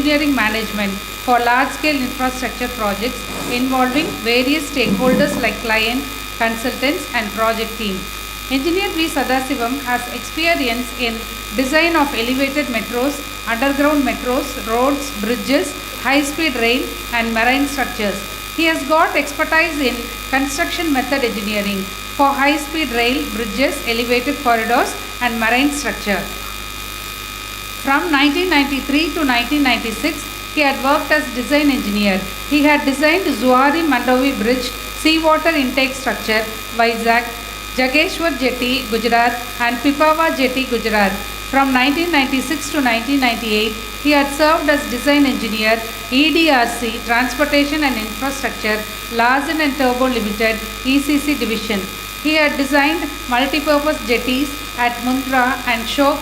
engineering management for large-scale infrastructure projects involving various stakeholders like client, consultants and project team. Engineer V. Sadasivam has experience in design of elevated metros, underground metros, roads, bridges, high-speed rail and marine structures. He has got expertise in construction method engineering for high-speed rail, bridges, elevated corridors and marine structure. From 1993 to 1996, he had worked as design engineer. He had designed Zuari Mandovi Bridge, seawater intake structure, Vizag, Jageshwar Jetty, Gujarat and Pipavav Jetty, Gujarat. From 1996 to 1998, he had served as design engineer, EDRC, Transportation and Infrastructure, Larsen and Turbo Limited, ECC division. He had designed multipurpose jetties at Mundra and shore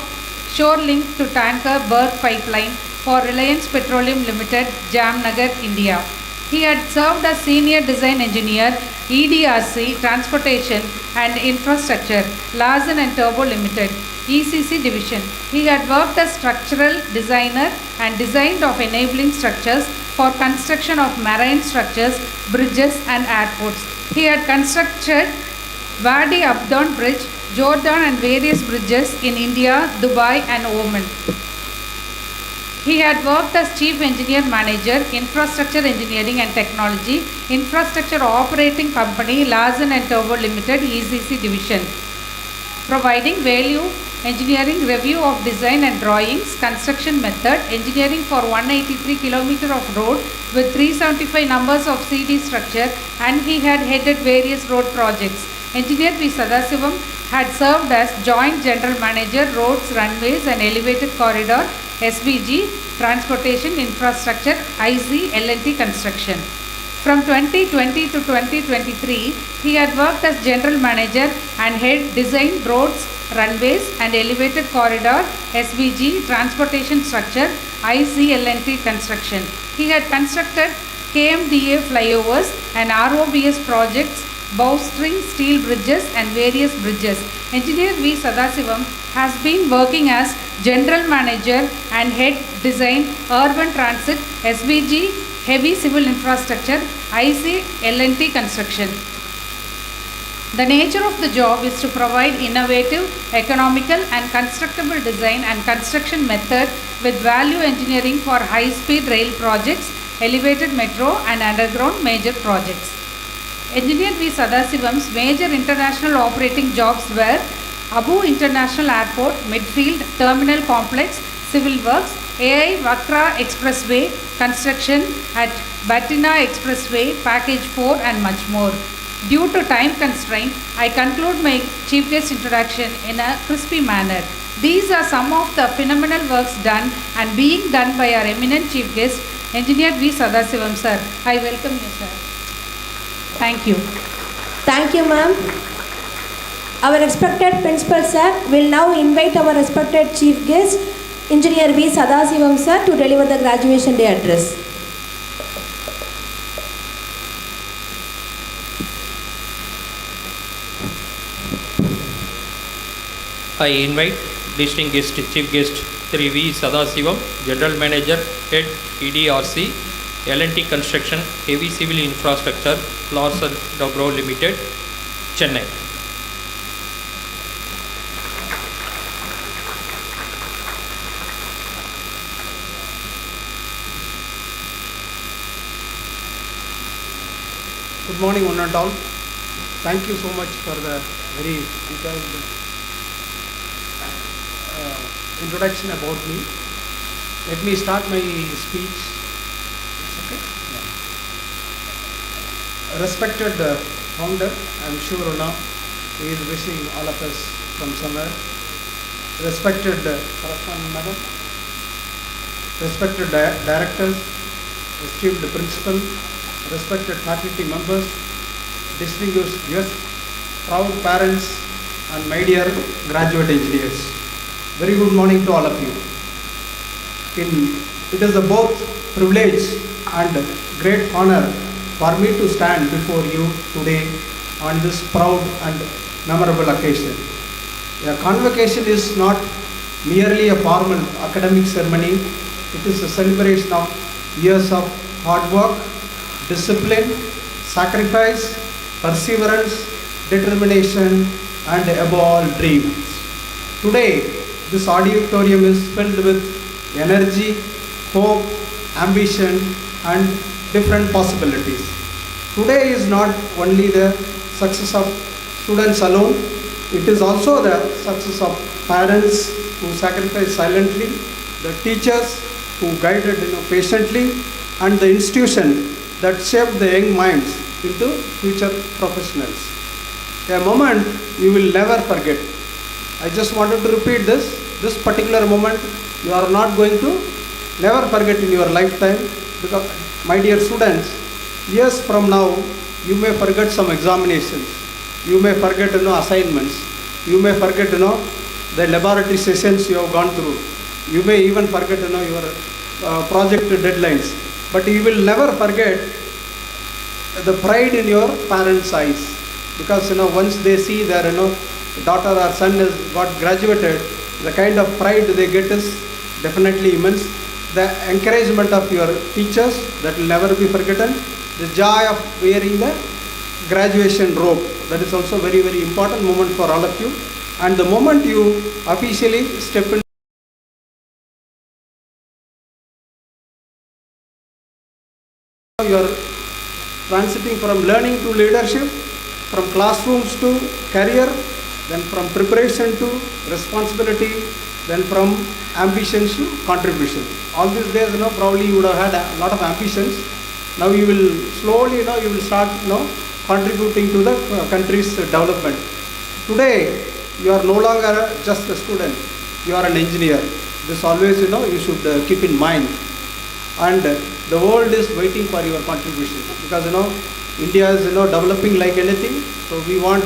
link to tanker berth pipeline for Reliance Petroleum Limited, Jamnagar, India. He had served as senior design engineer, EDRC, Transportation and Infrastructure, Larsen and Turbo Limited, ECC division. He had worked as structural designer and designed of enabling structures for construction of marine structures, bridges and airports. He had constructed Wadi Abdon Bridge, Jordan and various bridges in India, Dubai and Oman. He had worked as Chief Engineer Manager, Infrastructure Engineering and Technology, Infrastructure Operating Company, Larsen and Turbo Limited, ECC division, providing value engineering, review of design and drawings, construction method, engineering for 183 km of road with 375 numbers of CD structure, and he had headed various road projects. Engineer V. Sadasivam had served as Joint General Manager, Roads, Runways and Elevated Corridor, SBG, Transportation, Infrastructure, IC, L&T Construction. From 2020 to 2023, he had worked as General Manager and Head Design, Roads, Runways and Elevated Corridor, SBG, Transportation Structure, IC, L&T Construction. He had constructed KMDA flyovers and ROBS projects, bowstring, steel bridges and various bridges. Engineer V. Sadasivam has been working as General Manager and Head Design, Urban Transit, SBG, Heavy Civil Infrastructure, IC, L&T Construction. The nature of the job is to provide innovative, economical and constructible design and construction method with value engineering for high-speed rail projects, elevated metro and underground major projects. Engineer V. Sadasivam's major international operating jobs were Abu International Airport, Midfield, Terminal Complex, Civil Works, AI Vakra Expressway, construction at Batina Expressway, Package 4 and much more. Due to time constraint, I conclude my chief guest introduction in a crispy manner. These are some of the phenomenal works done and being done by our eminent chief guest, Engineer V. Sadasivam sir. I welcome you sir. Thank you. Thank you ma'am. Our respected principal sir will now invite our respected chief guest, Engineer V. Sadasivam sir, to deliver the graduation day address. I invite distinguished chief guest Sri V. Sadasivam, General Manager, Head EDRC, L&T Construction, Heavy Civil Infrastructure, Larsen Dobro Limited, Chennai. Good morning one and all. Thank you so much for the very detailed introduction about me. Let me start my speech. It's okay? Yeah. Respected founder, I'm sure he is wishing all of us from somewhere. Respected correspondent madam, respected directors, esteemed principal, respected faculty members, distinguished guests, proud parents and my dear graduate engineers. Very good morning to all of you. It is a both privilege and great honor for me to stand before you today on this proud and memorable occasion. A convocation is not merely a formal academic ceremony, It is a celebration of years of hard work, discipline, sacrifice, perseverance, determination, and above all, dreams. Today, this auditorium is filled with energy, hope, ambition, and different possibilities. Today is not only the success of students alone, it is also the success of parents who sacrificed silently, the teachers who guided patiently, and the institution that shaped the young minds into future professionals. A moment you will never forget. I just wanted to repeat this particular moment you are not going to never forget in your lifetime, because my dear students, years from now you may forget some examinations, you may forget assignments, you may forget the laboratory sessions you have gone through, you may even forget your project deadlines, but you will never forget the pride in your parents' eyes, because once they see their daughter or son has got graduated, the kind of pride they get is definitely immense. The encouragement of your teachers, that will never be forgotten. The joy of wearing the graduation robe, that is also very, very important moment for all of you. And the moment you officially step in you are transiting from learning to leadership, from classrooms to career, then from preparation to responsibility, then from ambitions to contribution. All these days, probably you would have had a lot of ambitions. Now you will slowly, you will start, contributing to the country's development. Today, you are no longer just a student, you are an engineer. This always, you should keep in mind. And the world is waiting for your contribution, because, India is, developing like anything. So we want,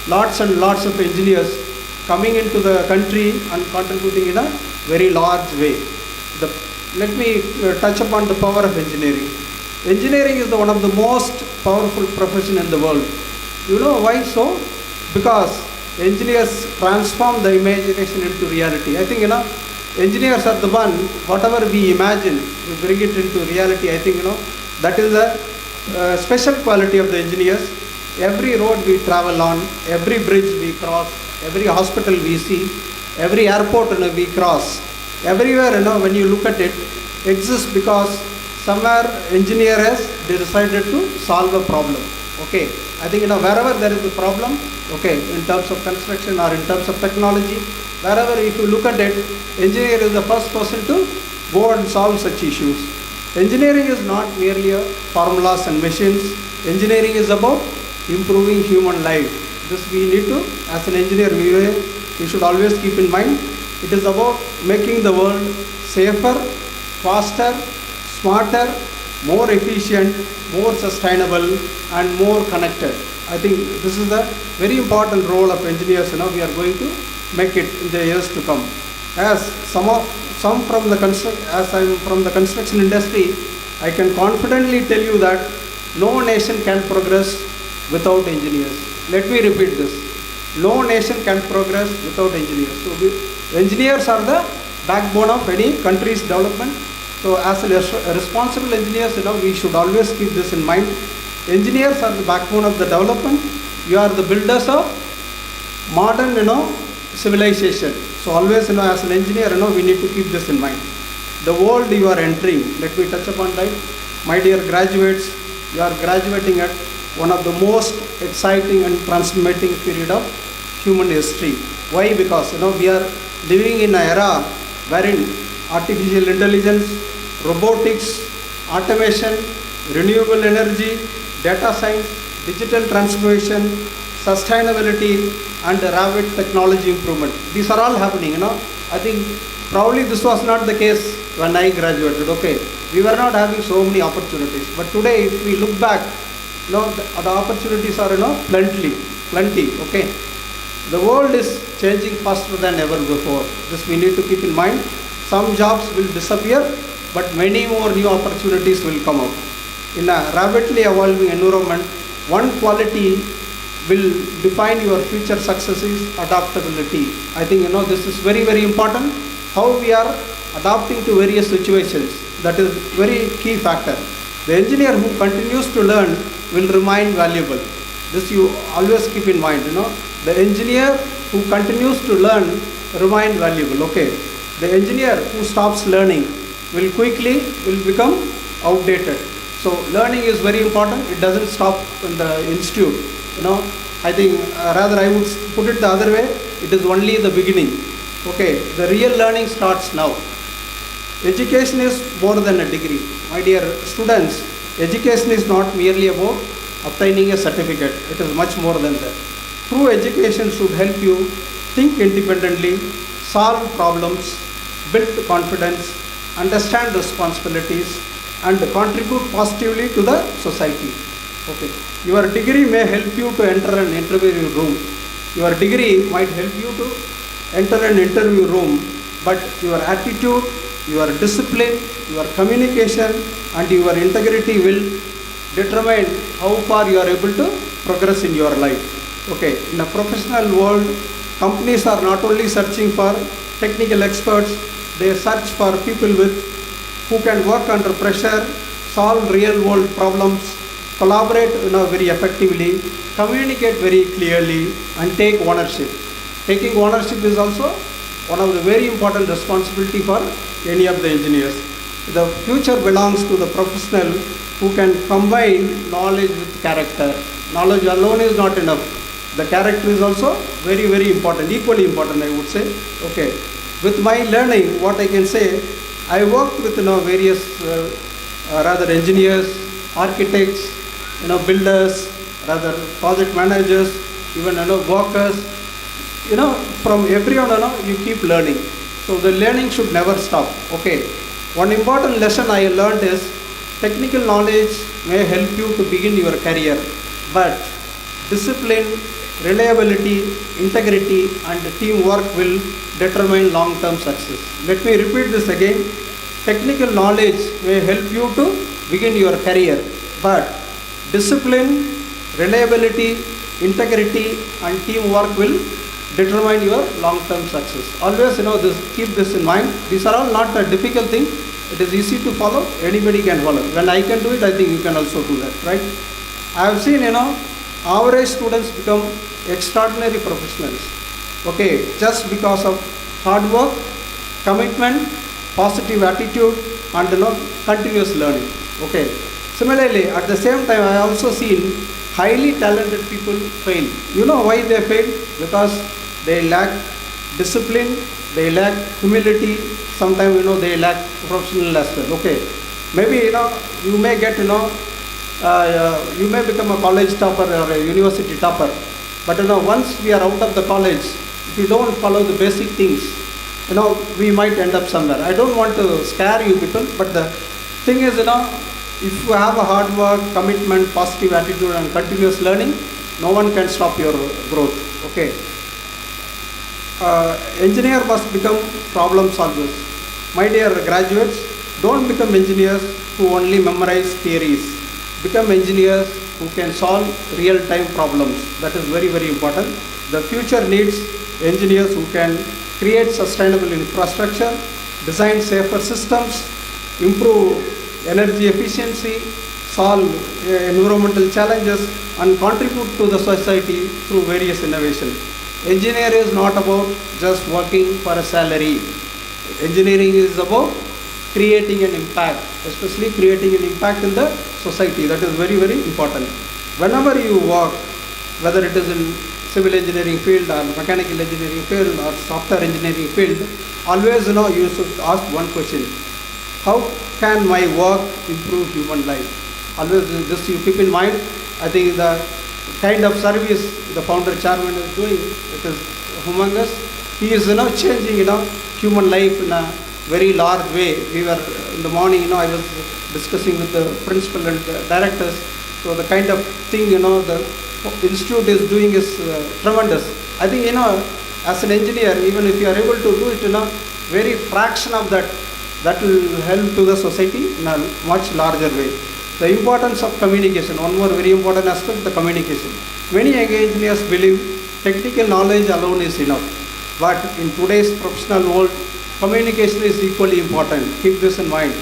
lots and lots of engineers coming into the country and contributing in a very large way. Let me touch upon the power of engineering. Engineering is one of the most powerful profession in the world. You know why so? Because engineers transform the imagination into reality. I think, engineers are the one, whatever we imagine, we bring it into reality. I think, that is the special quality of the engineers. Every road we travel on, every bridge we cross, every hospital we see, every airport we cross, everywhere, when you look at it, exists because somewhere engineer has decided to solve a problem. Okay, I think, wherever there is a problem, okay, in terms of construction or in terms of technology, wherever if you look at it, engineer is the first person to go and solve such issues. Engineering is not merely formulas and machines. Engineering is about improving human life. This we need to, as an engineer, we should always keep in mind. It is about making the world safer, faster, smarter, more efficient, more sustainable, and more connected. I think this is the very important role of engineers. We are going to make it in the years to come. As some from the as I'm from the construction industry, I can confidently tell you that no nation can progress without engineers. Let me repeat this. No nation can progress without engineers. So engineers are the backbone of any country's development. So as a responsible engineers, we should always keep this in mind. Engineers are the backbone of the development. You are the builders of modern, civilization. So always, as an engineer, we need to keep this in mind. The world you are entering, let me touch upon that. My dear graduates, you are graduating at one of the most exciting and transformating period of human history. Why? Because, we are living in an era wherein artificial intelligence, robotics, automation, renewable energy, data science, digital transformation, sustainability, and rapid technology improvement. These are all happening, I think probably this was not the case when I graduated, okay. We were not having so many opportunities. But today, if we look back, the opportunities are, plenty, okay. The world is changing faster than ever before. This we need to keep in mind. Some jobs will disappear, but many more new opportunities will come up. In a rapidly evolving environment, one quality will define your future success is adaptability. I think, this is very, very important. How we are adapting to various situations. That is very key factor. The engineer who continues to learn will remain valuable. This you always keep in mind, The engineer who continues to learn remain valuable, okay. The engineer who stops learning will become outdated. So learning is very important. It doesn't stop in the institute, I think rather I would put it the other way. It is only the beginning, okay. The real learning starts now. Education is more than a degree. My dear students, education is not merely about obtaining a certificate. It is much more than that. True education should help you think independently, solve problems, build confidence, understand responsibilities, and contribute positively to the society. Okay. Your degree may help you to enter an interview room. Your degree might help you to enter an interview room, but your attitude, your discipline, your communication, and your integrity will determine how far you are able to progress in your life. Okay. In a professional world, companies are not only searching for technical experts, they search for people who can work under pressure, solve real world problems, collaborate very effectively, communicate very clearly, and take ownership. Taking ownership is also one of the very important responsibility for any of the engineers. The future belongs to the professional who can combine knowledge with character. Knowledge alone is not enough. The character is also very, very important, equally important, I would say. Okay. With my learning, what I can say, I worked with various rather engineers, architects, builders, rather project managers, even workers. From everyone, you keep learning. So the learning should never stop. Okay. One important lesson I learned is technical knowledge may help you to begin your career, but discipline, reliability, integrity, and teamwork will determine long-term success. Let me repeat this again. Technical knowledge may help you to begin your career, but discipline, reliability, integrity, and teamwork will determine your long-term success. Always, keep this in mind. These are all not a difficult thing. It is easy to follow. Anybody can follow. When I can do it, I think you can also do that, right? I have seen, average students become extraordinary professionals. Okay, just because of hard work, commitment, positive attitude, and continuous learning. Okay. Similarly, at the same time, I also seen highly talented people fail. You know why they fail? Because they lack discipline, they lack humility. Sometimes they lack professional as well. Okay. Maybe you may get you may become a college topper or a university topper. But once we are out of the college, if you don't follow the basic things, we might end up somewhere. I don't want to scare you people, but the thing is, if you have a hard work, commitment, positive attitude, and continuous learning, no one can stop your growth. Okay. Engineer must become problem solvers. My dear graduates, don't become engineers who only memorize theories. Become engineers who can solve real-time problems. That is very, very important. The future needs engineers who can create sustainable infrastructure, design safer systems, improve energy efficiency, solve environmental challenges, and contribute to the society through various innovations. Engineering is not about just working for a salary. Engineering is about creating an impact, especially creating an impact in the society. That is very, very important. Whenever you work, whether it is in civil engineering field or mechanical engineering field or software engineering field, always you should ask one question: how can my work improve human life? Always this you keep in mind. I think the kind of service the founder chairman is doing, it is humongous. He is changing human life in a very large way. We were in the morning, I was discussing with the principal and the directors. So the kind of thing the institute is doing is tremendous. I think as an engineer, even if you are able to do it in a very fraction of that, that will help to the society in a much larger way. The importance of communication, one more very important aspect, the communication. Many young engineers believe technical knowledge alone is enough. But in today's professional world, communication is equally important. Keep this in mind.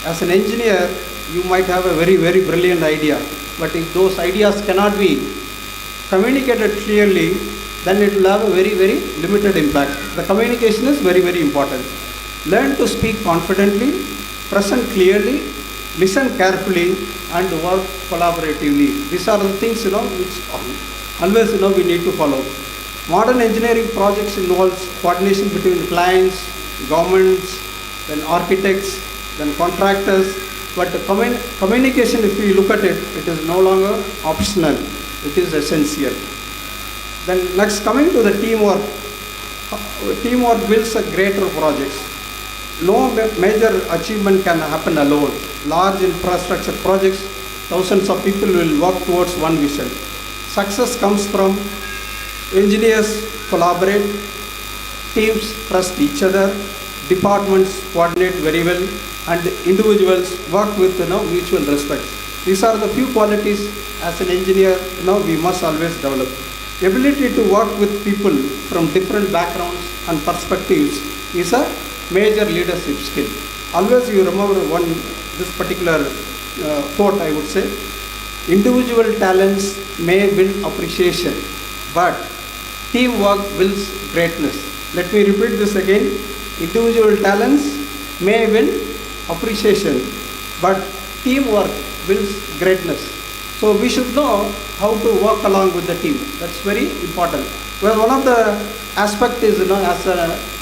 As an engineer, you might have a very, very brilliant idea, but if those ideas cannot be communicated clearly, then it will have a very, very limited impact. The communication is very, very important. Learn to speak confidently, present clearly, listen carefully, and work collaboratively. These are the things, which always, we need to follow. Modern engineering projects involves coordination between clients, governments, then architects, then contractors. But the communication, if we look at it, it is no longer optional. It is essential. Then next, coming to the teamwork. Teamwork builds a greater projects. No major achievement can happen alone. Large infrastructure projects, thousands of people will work towards one vision. Success comes from engineers collaborate, teams trust each other, departments coordinate very well, and individuals work with mutual respect. These are the few qualities as an engineer we must always develop. Ability to work with people from different backgrounds and perspectives is a major leadership skill. Always you remember this particular quote, I would say. Individual talents may win appreciation, but teamwork builds greatness. Let me repeat this again. Individual talents may win appreciation, but teamwork builds greatness. So we should know how to work along with the team. That's very important. Well, one of the aspect is,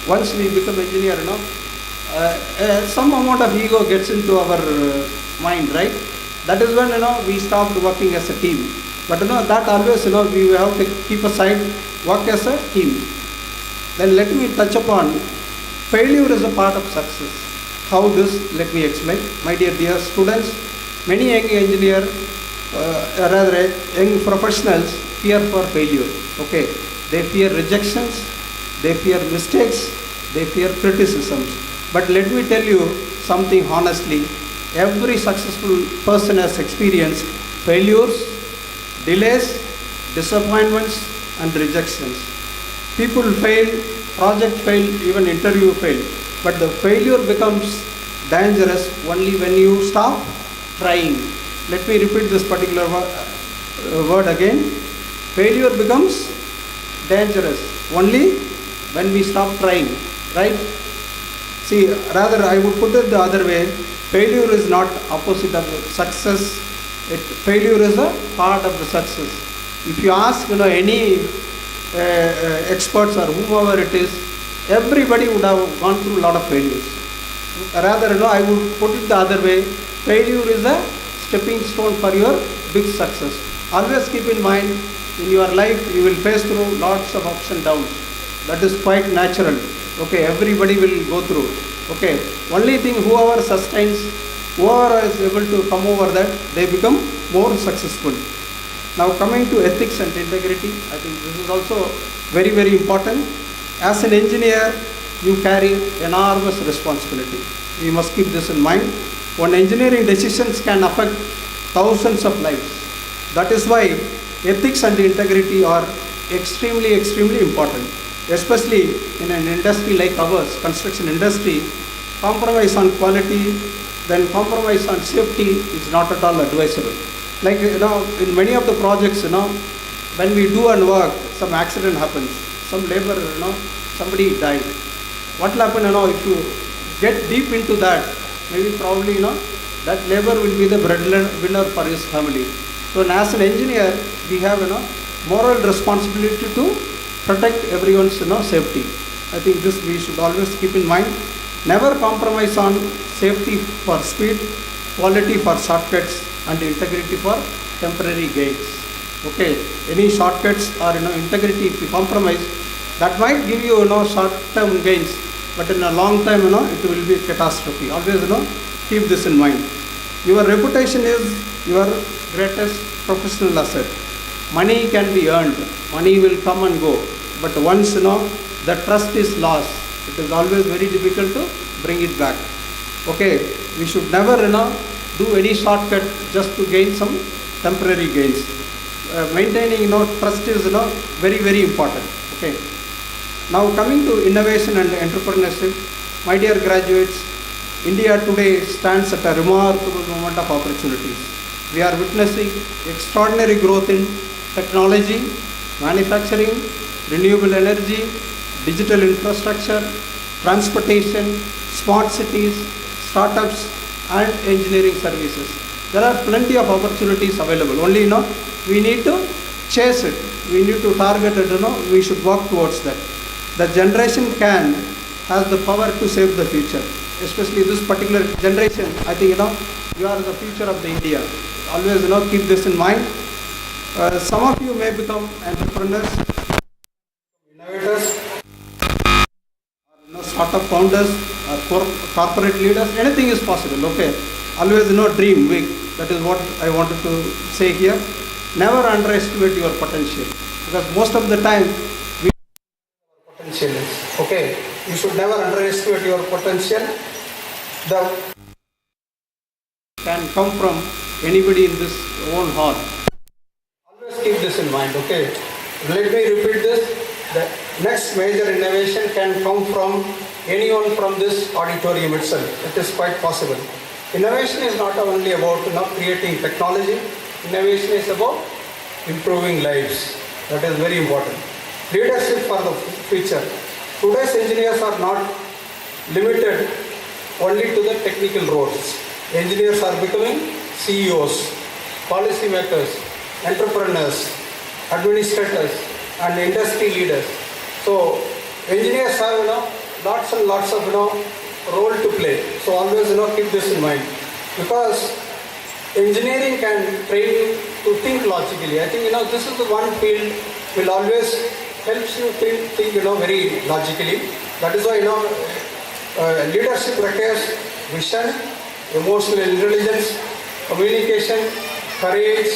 once we become engineer, some amount of ego gets into our mind, right? That is when, we stopped working as a team. But, that always, we have to keep aside, work as a team. Then let me touch upon failure is a part of success. How this, let me explain. My dear students, many young engineers, young professionals fear for failure. Okay, they fear rejections, they fear mistakes, they fear criticisms. But let me tell you something honestly. Every successful person has experienced failures, delays, disappointments, and rejections. People fail, project fail, even interview fail. But the failure becomes dangerous only when you stop trying. Let me repeat this particular word again. Failure becomes dangerous only when we stop trying, right? See, rather I would put it the other way. Failure is not opposite of success. Failure is a part of the success. If you ask, any experts or whomever it is, everybody would have gone through a lot of failures. Rather, I would put it the other way. Failure is a stepping stone for your big success. Always keep in mind, in your life, you will face through lots of ups and downs. That is quite natural. Okay, everybody will go through. Okay, only thing, whoever sustains, whoever is able to come over that, they become more successful. Now coming to ethics and integrity, I think this is also very, very important. As an engineer, you carry enormous responsibility. We must keep this in mind. When engineering decisions can affect thousands of lives. That is why ethics and integrity are extremely, extremely important. Especially in an industry like ours, construction industry, compromise on quality, then compromise on safety is not at all advisable. Like, in many of the projects, when we do an work, some accident happens, some labor, somebody died. What will happen, if you get deep into that, maybe probably, that labor will be the breadwinner for his family. So as an engineer, we have, moral responsibility to protect everyone's, safety. I think this we should always keep in mind. Never compromise on safety for speed, quality for shortcuts, and integrity for temporary gains. Okay, any shortcuts or integrity, if you compromise, that might give you short-term gains, but in a long time it will be a catastrophe. Always keep this in mind. Your reputation is your greatest professional asset. Money can be earned, money will come and go, but once the trust is lost, it is always very difficult to bring it back. Okay, we should never do any shortcut just to gain some temporary gains. Maintaining trust is very, very important. Okay. Now coming to innovation and entrepreneurship, My dear graduates, India today stands at a remarkable moment of opportunities. We are witnessing extraordinary growth in technology, manufacturing, renewable energy, digital infrastructure, transportation, smart cities, startups, and engineering services. There are plenty of opportunities available. Only, we need to chase it. We need to target it, we should work towards that. The generation has the power to save the future. Especially this particular generation, I think, you are the future of the India. Always, keep this in mind. Some of you may become entrepreneurs, innovators, startup founders, or corporate leaders. Anything is possible, okay? Always, dream big. That is what I wanted to say here. Never underestimate your potential, because most of the time we potential is, okay? You should never underestimate your potential. The can come from anybody in this own hall. Always keep this in mind, okay? Let me repeat this. The next major innovation can come from anyone from this auditorium itself. It is quite possible. Innovation is not only about creating technology. Innovation is about improving lives. That is very important. Leadership for the future. Today's engineers are not limited only to the technical roles. Engineers are becoming CEOs, policymakers, entrepreneurs, administrators, and industry leaders. So engineers have lots and lots of role to play. So always keep this in mind, because engineering can train you to think logically. I think this is the one field will always helps you think very logically. That is why leadership requires vision, emotional intelligence, communication, courage,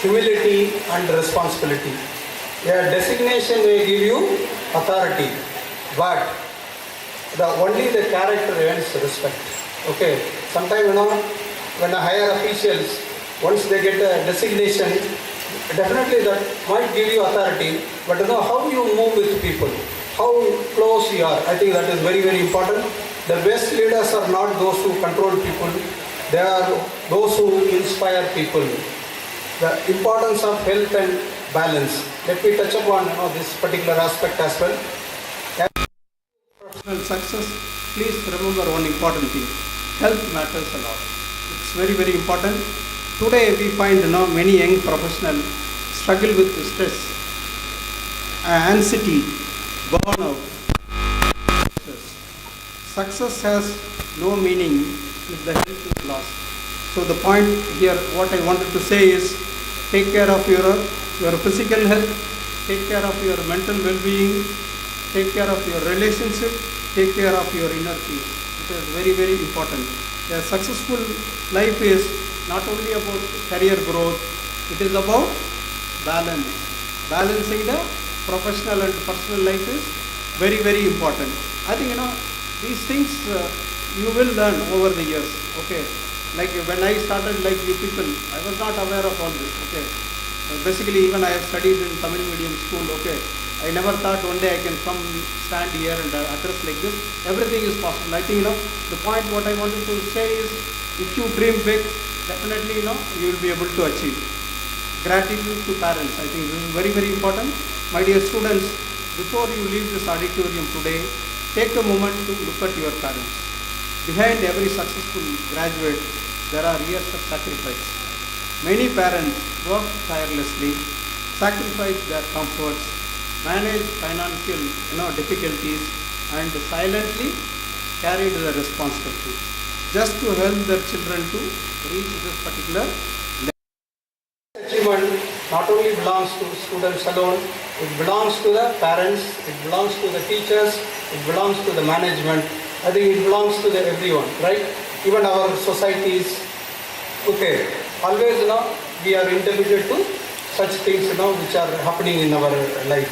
humility, and responsibility. A designation may give you authority, but only the character earns respect. Okay. Sometimes when the higher officials, once they get a designation, definitely that might give you authority, but how you move with people, how close you are, I think that is very, very important. The best leaders are not those who control people, they are those who inspire people. The importance of health and balance. Let me touch upon this particular aspect as well. Professional success, please remember one important thing. Health matters a lot. It's very, very important. Today we find many young professionals struggle with stress, anxiety, burnout. Success has no meaning if the health is lost. So the point here, what I wanted to say is, take care of your physical health, take care of your mental well-being, take care of your relationship, take care of your inner peace. It is very, very important. A successful life is not only about career growth, it is about balance. Balancing the professional and personal life is very, very important. I think, these things you will learn over the years, okay? Like when I started, like you people, I was not aware of all this, okay? Basically, even I have studied in Tamil medium school, okay? I never thought one day I can come stand here and address like this. Everything is possible. I think, the point what I wanted to say is, if you dream big, definitely, you will be able to achieve. Gratitude to parents. I think this is very, very important. My dear students, before you leave this auditorium today, take a moment to look at your parents. Behind every successful graduate, there are years of sacrifice. Many parents work tirelessly, sacrifice their comforts, manage financial difficulties, and silently carry the responsibility just to help their children to reach this particular level. Achievement not only belongs to students alone, it belongs to the parents, it belongs to the teachers, it belongs to the management. I think it belongs to everyone, right? Even our societies. Okay, always we are indebted to such things which are happening in our life.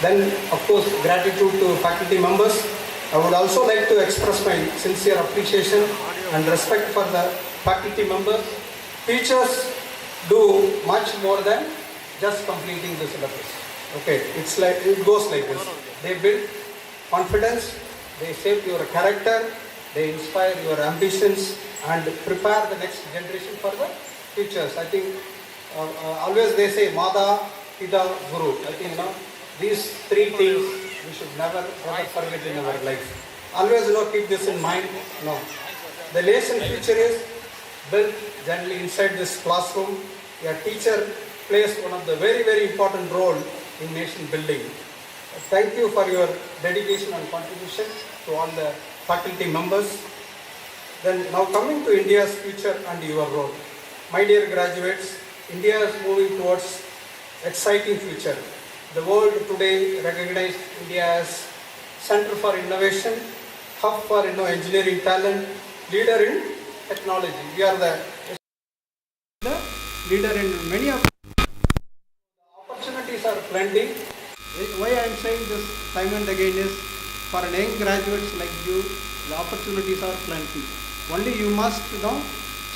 Then of course gratitude to faculty members. I would also like to express my sincere appreciation and respect for the faculty members. Teachers do much more than just completing the syllabus. Okay, it's like, it goes like this. They build confidence, they shape your character, they inspire your ambitions and prepare the next generation for the futures. I think always they say Mada, Pita, Guru. I think these three things we should never forget in our life. Always keep this in mind. The nation future is built generally inside this classroom. A teacher plays one of the very, very important role in nation building. Thank you for your dedication and contribution to all the faculty members. Then now coming to India's future and your role. My dear graduates, India is moving towards exciting future. The world today recognizes India as center for innovation, hub for engineering talent, leader in technology. We are the leader in many of the opportunities are plenty. Why I am saying this time and again is for an young graduates like you, the opportunities are plenty. Only you must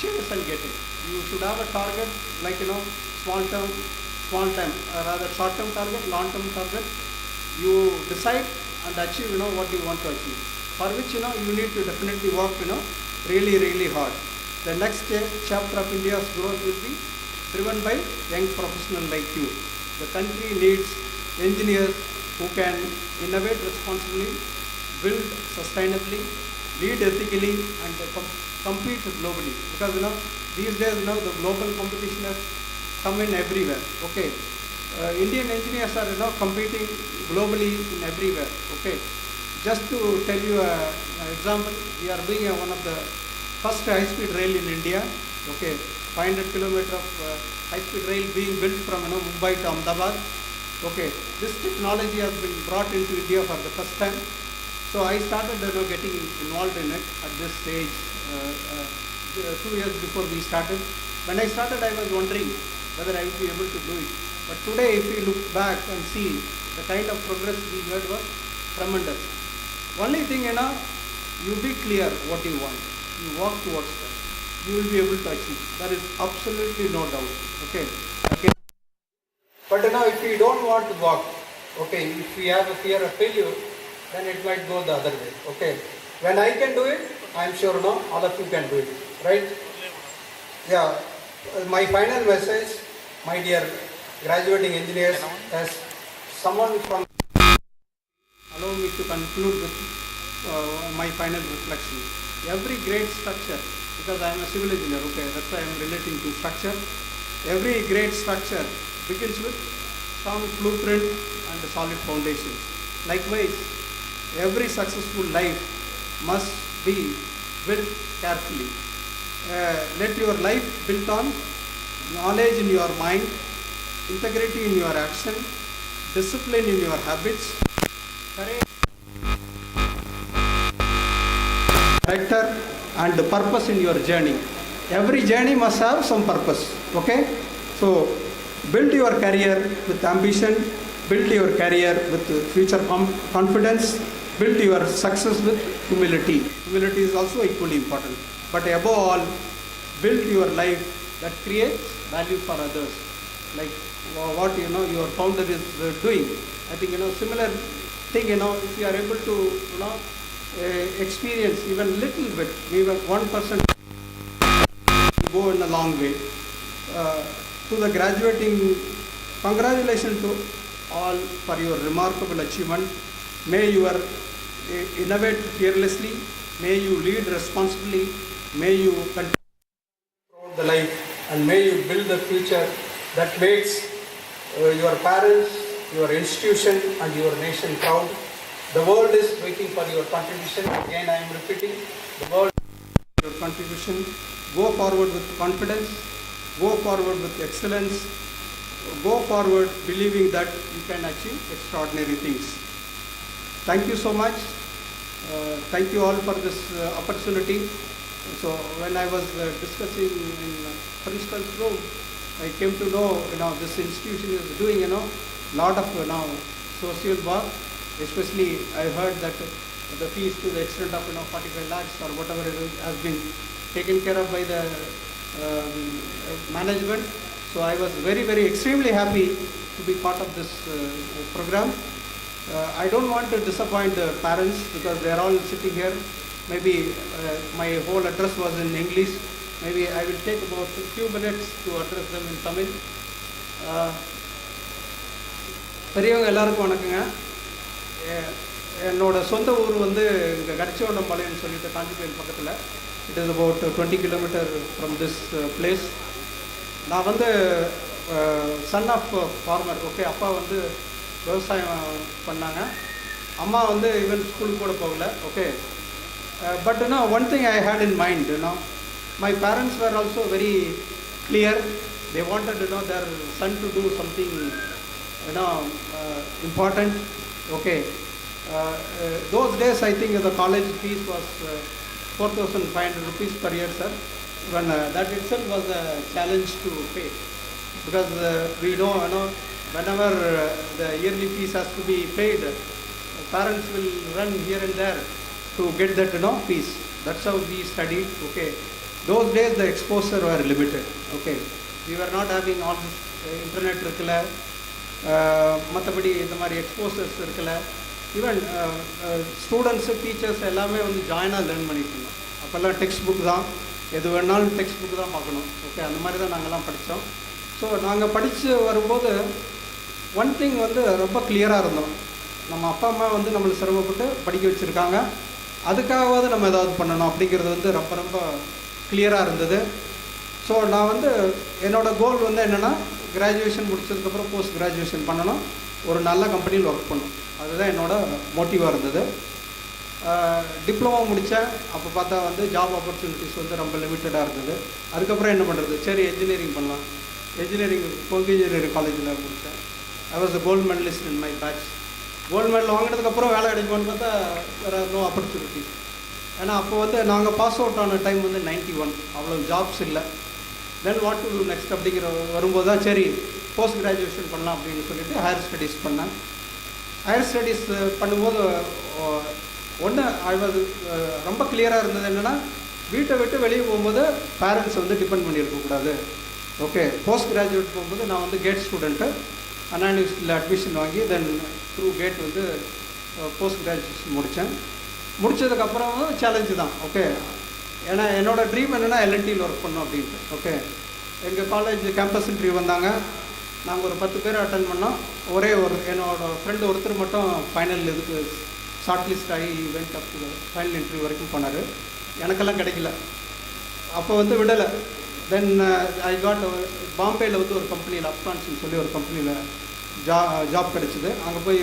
chase and get it. You should have a target like small time, rather short term target, long term target. You decide and achieve what you want to achieve. For which you need to definitely work really, really hard. The next chapter of India's growth will be driven by young professionals like you. The country needs engineers who can innovate responsibly, build sustainably, lead ethically, and compete globally. Because these days the global competition has come in everywhere. Okay, Indian engineers are competing globally in everywhere. Okay, just to tell you an example, we are doing one of the first high-speed rail in India. Okay, 500 kilometers of high-speed rail being built from Mumbai to Ahmedabad. Okay, this technology has been brought into India for the first time. So I started getting involved in it at this stage 2 years before we started. When I started, I was wondering whether I would be able to do it. But today, if we look back and see the kind of progress we made was tremendous. Only thing, you be clear what you want. You work towards that. You will be able to achieve. There is absolutely no doubt. Okay. But if we don't want to work, okay, if we have a fear of failure, then it might go the other way. Okay. When I can do it, I am sure all of you can do it. Right? Yeah. My final message, my dear graduating engineers, as someone from allow me to conclude with my final reflection. Every great structure, because I am a civil engineer, okay, that's why I am relating to structure. Every great structure begins with strong blueprint and a solid foundation. Likewise, every successful life must be built carefully. Let your life built on knowledge in your mind, integrity in your action, discipline in your habits, character and purpose in your journey. Every journey must have some purpose. Okay? So build your career with ambition, build your career with future confidence, build your success with humility. Humility is also equally important. But above all, build your life that creates value for others. Like what your founder is doing. I think similar thing, if you are able to experience even little bit, even 1%, you go in a long way. To the graduating, congratulations to all for your remarkable achievement. May you innovate fearlessly, may you lead responsibly, may you continue the life, and may you build the future that makes your parents, your institution and your nation proud. The world is waiting for your contribution. Again, I am repeating, the world is waiting for your contribution. Go forward with confidence, go forward with excellence, go forward believing that you can achieve extraordinary things. Thank you so much. Thank you all for this opportunity. So when I was discussing in principal's room, I came to know, this institution is doing, lot of social work. Especially, I heard that the fees to the extent of 45 lakhs or whatever it is has been taken care of by the management. So I was very, very extremely happy to be part of this program. I don't want to disappoint the parents because they are all sitting here. Maybe my whole address was in English. Maybe I will take about a few minutes to address them in Tamil. பெரியவங்க எல்லாருக்கும் வணக்கங்க. என்னோட சொந்த ஊர் வந்து இங்கே கடிச்சவண்டம்பாளையம்னு சொல்லிட்டு காஞ்சிபுரம் பக்கத்தில். It is about 20 kilometre from this place. நான் வந்து சன் ஆஃப் ஃபார்மர். ஓகே, அப்பா வந்து விவசாயம் பண்ணாங்க. அம்மா வந்து ஈவன் ஸ்கூலுக்கு கூட போகல. Okay, but one thing I hate in mind, my parents were also very clear. They wanted their son to do something important. Okay, those days I think the college fees was 4,500 rupees per year, sir. When that itself was a challenge to pay, because we know whenever the yearly fees has to be paid, parents will run here and there to get that fees. That's how we studied. Okay, those days the exposure were limited. Okay, we were not having all this internet இருக்கல, மற்றபடி இந்த மாதிரி exposures இருக்கல. Even students teachers எல்லாமே வந்து ஜாயினாக learn பண்ணிட்டு இருந்தோம். அப்போல்லாம் டெக்ஸ்ட் புக் தான், எது வேணாலும் டெக்ஸ்ட் புக் தான் பார்க்கணும். ஓகே, அந்த மாதிரி தான் நாங்கள்லாம் படித்தோம். ஸோ நாங்கள் படித்து வரும்போது ஒன் திங் வந்து ரொம்ப கிளியராக இருந்தோம். நம்ம அப்பா அம்மா வந்து நம்மளை சிரமப்பட்டு படிக்க வச்சுருக்காங்க, அதுக்காகவாவது நம்ம ஏதாவது பண்ணணும் அப்படிங்கிறது வந்து ரொம்ப ரொம்ப கிளியராக இருந்தது. ஸோ நான் வந்து என்னோடய கோல் வந்து என்னென்னா, கிராஜுவேஷன் முடிச்சதுக்கப்புறம் போஸ்ட் கிராஜுவேஷன் பண்ணணும், ஒரு நல்ல கம்பெனியில் ஒர்க் பண்ணணும். அதுதான் என்னோடய மோட்டிவாக இருந்தது. டிப்ளமோ முடித்தேன். அப்போ பார்த்தா வந்து ஜாப் ஆப்பர்ச்சுனிட்டிஸ் வந்து ரொம்ப லிமிட்டடாக இருந்தது. அதுக்கப்புறம் என்ன பண்ணுறது, சரி என்ஜினியரிங் பண்ணலாம். என்ஜினியரிங் கொங்கு இன்ஜினியரிங் காலேஜில் முடித்தேன். I was a gold medalist in my batch. Gold medal வாங்கினதுக்கப்புறம் வேலை கிடைக்குமான்னு பார்த்தா வேறு நோ ஆப்பர்ச்சுனிட்டி. ஏன்னா அப்போ வந்து நாங்கள் பாஸ் அவுட் ஆன டைம் வந்து 91, அவ்வளோ ஜாப்ஸ் இல்லை. Then what to do next அப்படிங்கிற வரும்போது தான் சரி போஸ்ட் கிராஜுவேஷன் பண்ணலாம் அப்படின்னு சொல்லிட்டு ஹையர் ஸ்டடீஸ் பண்ணேன். ஹையர் ஸ்டடீஸ் பண்ணும்போது ஒன்று ரொம்ப கிளியராக இருந்தது என்னென்னா, வீட்டை விட்டு வெளியே போகும்போது பேரண்ட்ஸ் வந்து டிபெண்ட் பண்ணியிருக்கக்கூடாது. ஓகே, போஸ்ட் கிராஜுவேட் போகும்போது நான் வந்து கேட் ஸ்டூடெண்ட்டு, அண்ணா யூனிவர்சிட்டியில் அட்மிஷன் வாங்கி தென் த்ரூ கேட் வந்து போஸ்ட் கிராஜுவேஷன் முடித்தேன். முடித்ததுக்கப்புறம் சேலஞ்சு தான். ஓகே, ஏன்னா என்னோடய ட்ரீம் என்னென்னா எல்என்டியில் ஒர்க் பண்ணோம் அப்படின்ட்டு. ஓகே, எங்கள் காலேஜ் கேம்பஸ் இன்டர்வியூ வந்தாங்க. நாங்கள் ஒரு 10 பேர் அட்டன் பண்ணோம். ஒரே என்னோடய ஃப்ரெண்டு ஒருத்தர் மட்டும் ஃபைனல் இதுக்கு ஷார்ட் லிஸ்ட் ஆகி went up to final interview வரைக்கும் போனார். எனக்கெல்லாம் கிடைக்கல. அப்போ வந்து விடலை. தென் ஐ காட் பாம்பேயில் வந்து ஒரு கம்பெனியில் அப்கான்ஸ்ன்னு சொல்லி ஒரு கம்பெனியில் ஜாப் கிடச்சிது. அங்கே போய்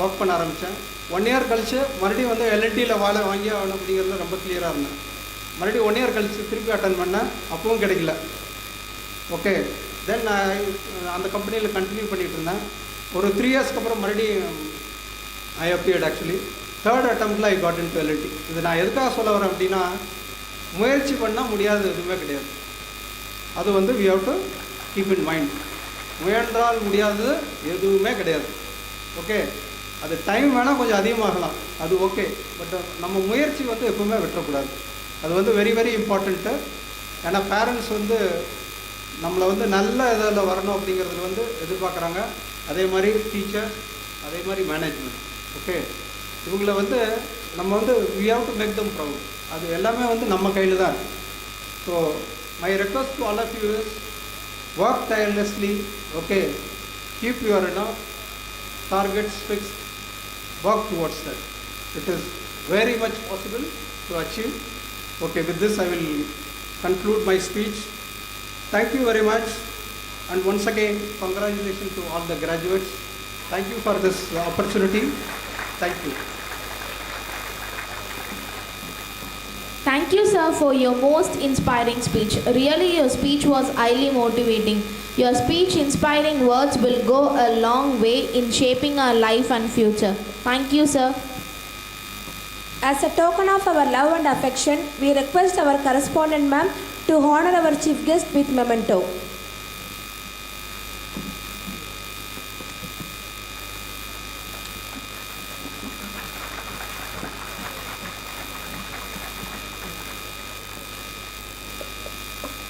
ஒர்க் பண்ண ஆரம்பித்தேன். 1 இயர் கழித்து மறுபடியும் வந்து எல்என்டியில் வேலை வாங்கி ஆகணும் அப்படிங்கிறது ரொம்ப கிளியராக இருந்தேன். மறுபடியும் 1 இயர் கழித்து திருப்பி அட்டன் பண்ணேன். அப்பவும் கிடைக்கல. ஓகே, தென் அந்த கம்பெனியில் கண்டினியூ பண்ணிகிட்டு இருந்தேன். ஒரு 3 இயர்ஸ்க்கு அப்புறம் மறுபடியும் ஐ அப்பியர்ட். ஆக்சுவலி 3rd அட்டம்ப்டில் I got into LNT. இது நான் எதுக்காக சொல்ல வரேன் அப்படின்னா, முயற்சி பண்ணால் முடியாது எதுவுமே கிடையாது. அது வந்து we have to keep in mind. முயன்றால் முடியாதது எதுவுமே கிடையாது. ஓகே, அது டைம் வேணால் கொஞ்சம் அதிகமாகலாம், அது ஓகே. பட் நம்ம முயற்சி வந்து எப்பவுமே விட்டுறக்கூடாது. அது வந்து வெரி வெரி இம்பார்ட்டண்ட்டு. ஏன்னா பேரண்ட்ஸ் வந்து நம்மளை வந்து நல்ல இதில் வரணும் அப்படிங்கிறதுல வந்து எதிர்பார்க்குறாங்க. அதே மாதிரி டீச்சர், அதே மாதிரி மேனேஜ்மெண்ட். ஓகே, இவங்கள வந்து நம்ம வந்து we have to make them proud. அது எல்லாமே வந்து நம்ம கையில் தான் இருக்குது. So my request to all of you is work tirelessly. Okay, keep your targets fixed, work towards that. It is very much possible to achieve. Okay, with this I will conclude my speech. Thank you very much, and once again congratulations to all the graduates. Thank you for this opportunity. Thank you. Thank you, sir, for your most inspiring speech. Really, your speech was highly motivating. Your speech inspiring words will go a long way in shaping our life and future. Thank you, sir. As a token of our love and affection, we request our correspondent ma'am to honor our chief guest with memento.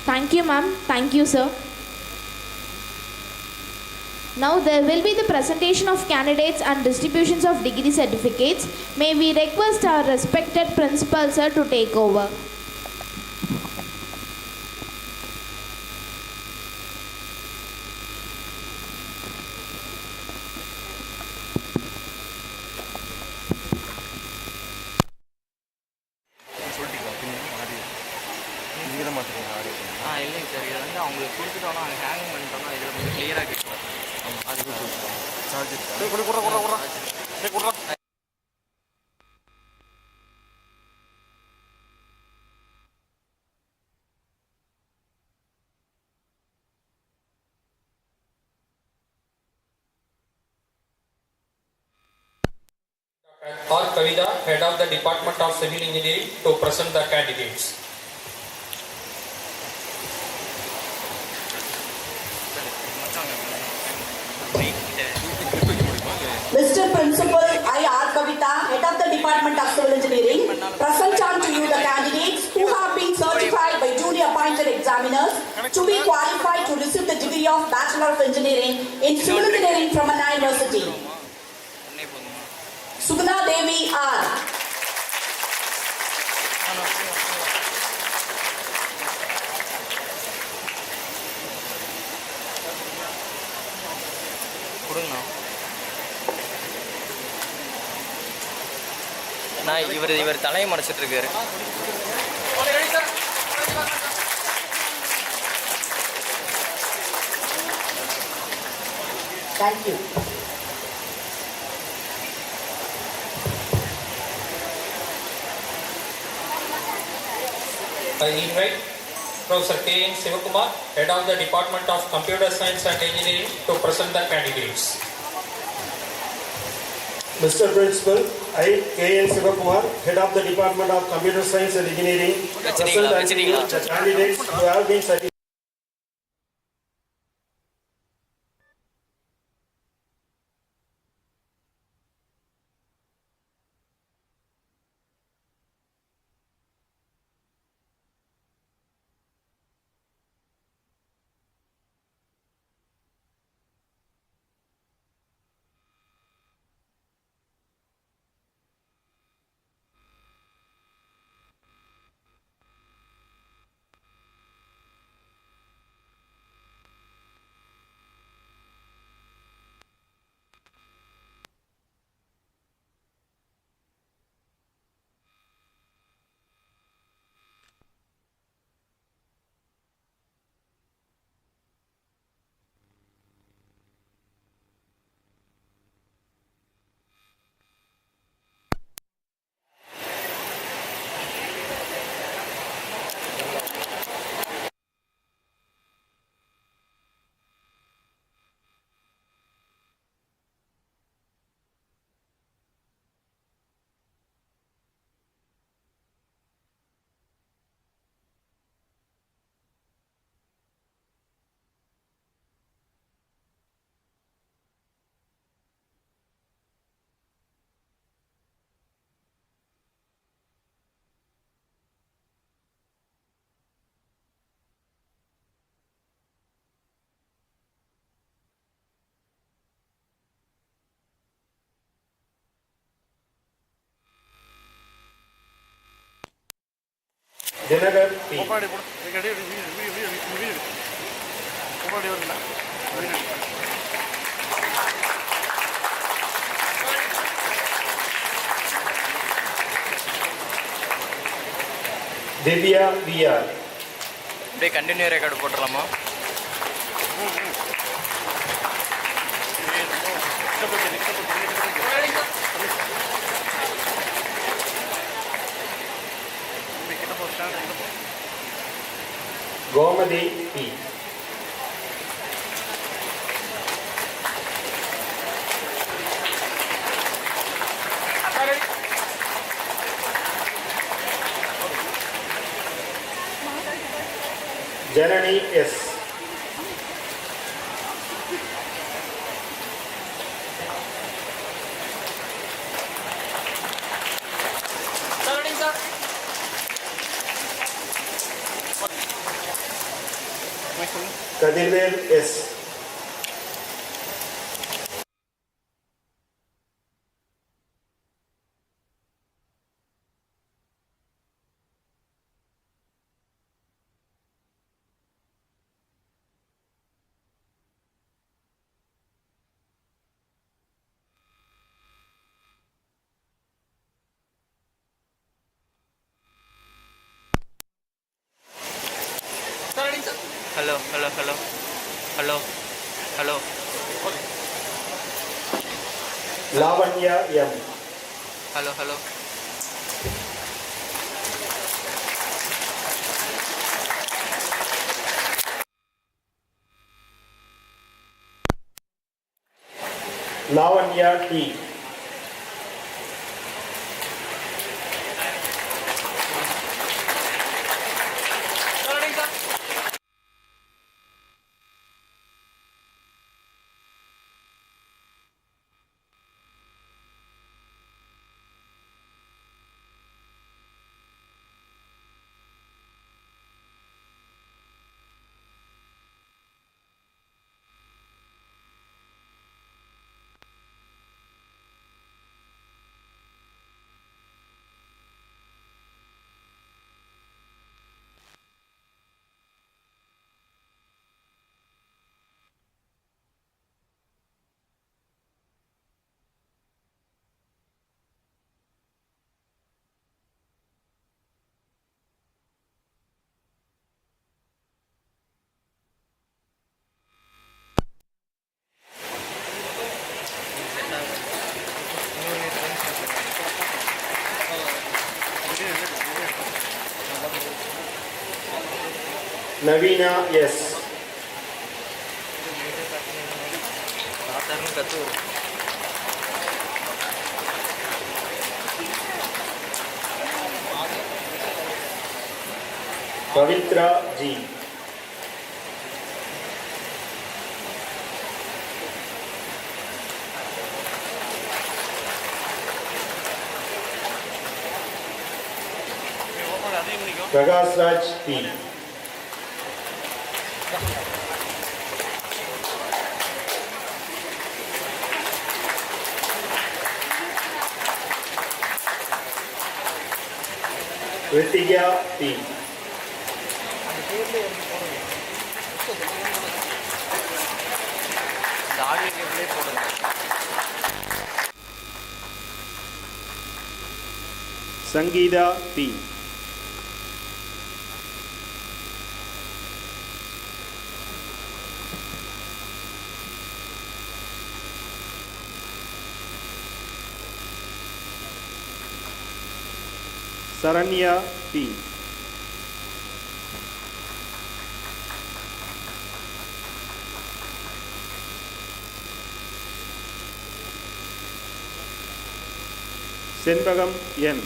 Thank you, ma'am. Thank you, sir. Now there will be the presentation of candidates and distributions of degree certificates. May we request our respected principal sir to take over. இல்லைங்க sir இதை வந்து அவங்களுக்கு கொடுத்துட்டோன்னா அவங்க hang பண்ணிட்டோம்னா இதில் கொஞ்சம் கிளியராக கேட்கலாம் ஆமாம் அது R. Kavita, Head of the Department of Civil Engineering, to present the candidates. Mr. Principal, I R. Kavita, Head of the Department of Civil Engineering, present unto you the candidates who have been certified by duly appointed examiners to be qualified to receive the degree of Bachelor of Engineering in Civil Engineering from Anna University. Sugna Devi R. கொடுங்கண்ணா நான் இவர் தலையை மறைச்சிட்டு இருக்காரு. Thank you. I invite Professor K.N. Sivakumar, Head of the Department of Computer Science and Engineering, to present the candidates. Mr. Principal, I, K.N. Sivakumar, Head of the Department of Computer Science and Engineering, present unto you the candidates who have been certified. Janagar P. Divya VR. அப்படியே continue record போட்டுடலாமா? Gomadi P. Janani S. Kadirvel S. Hello, hello, hello. Hello, hello. Lavanya M. Hello, hello. Lavanya T. Navina S. Pavitra G. Prakash Raj P. Ritika P. Sangeeta P. Saranya P. Senbagam N.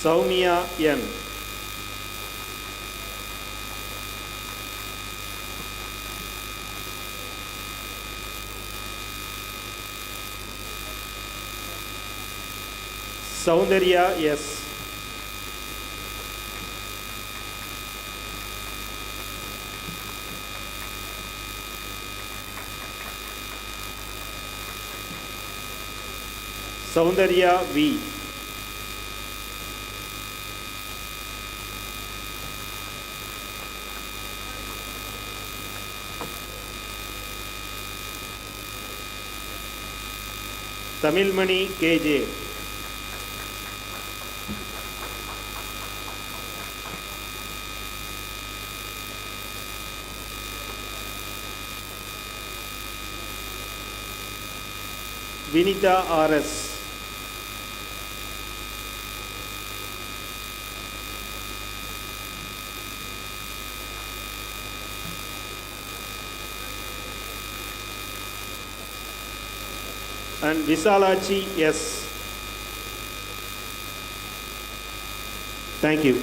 Saumya N. Saundarya S. Saundarya V. Tamilmani KJ. Vinita RS. And Visalachi S. Thank you.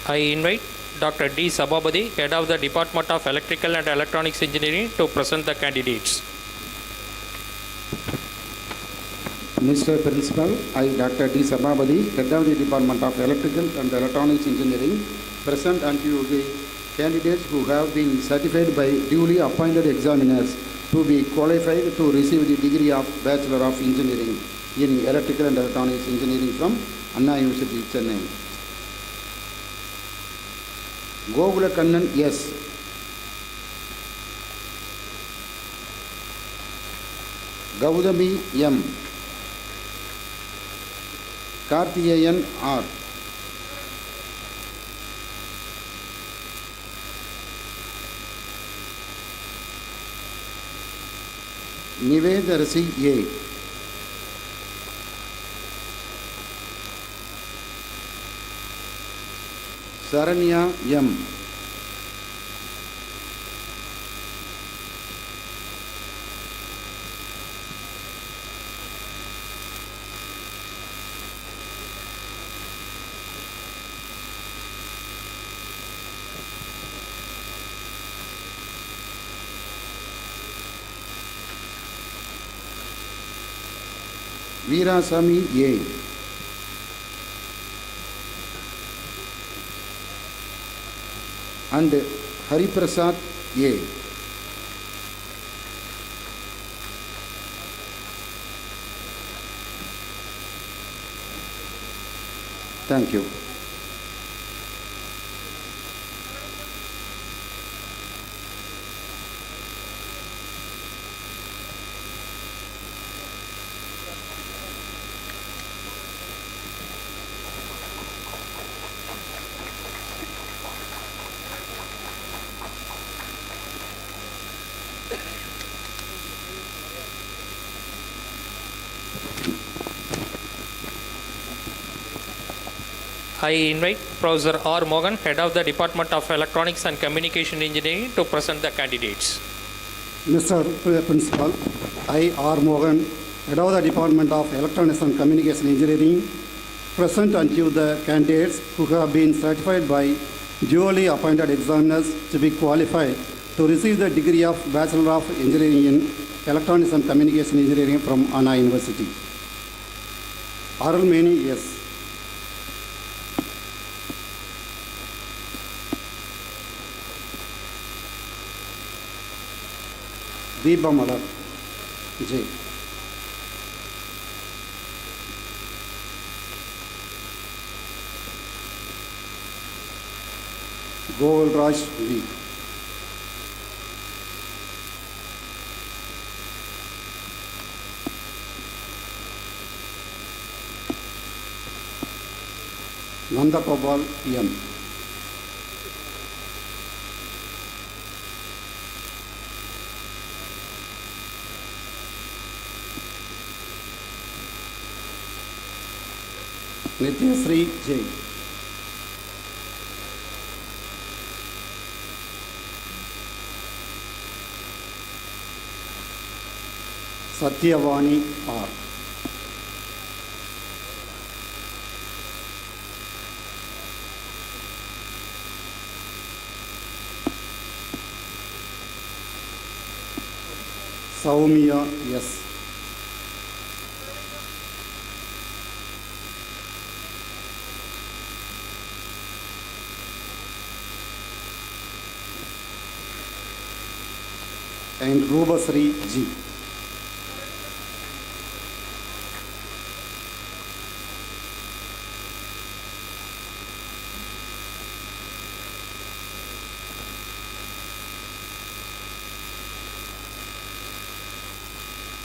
I invite Dr. D. Sababadi, Head of the Department of Electrical and Electronics Engineering, to present the candidates. Mr. Principal, I, Dr. D. Sabhabadi, Head of the Department of Electrical and Electronics Engineering, present unto you the candidates who have been certified by duly appointed examiners to be qualified to receive the degree of Bachelor of Engineering in Electrical and Electronics Engineering from Anna University, Chennai. Govula Kannan, yes. Gaudami, M. Kartiyayan, R. Nivedarasi, A. Saranya, M. Veerasamy, A. And Hariprasad, A. Thank you. I invite Professor R. Mohan, Head of the Department of Electronics and Communication Engineering, to present the candidates. Mr. Principal, I, R. Mohan, Head of the Department of Electronics and Communication Engineering, present unto the candidates who have been certified by duly appointed examiners to be qualified to receive the degree of Bachelor of Engineering in Electronics and Communication Engineering from Anna University. Arulmeni, yes. Deepa Malar, J. Govind Raj, V. Nanda Gopal, M. Nityasri, J. Satyavani, R. Saumya, yes. And Rubasri, G.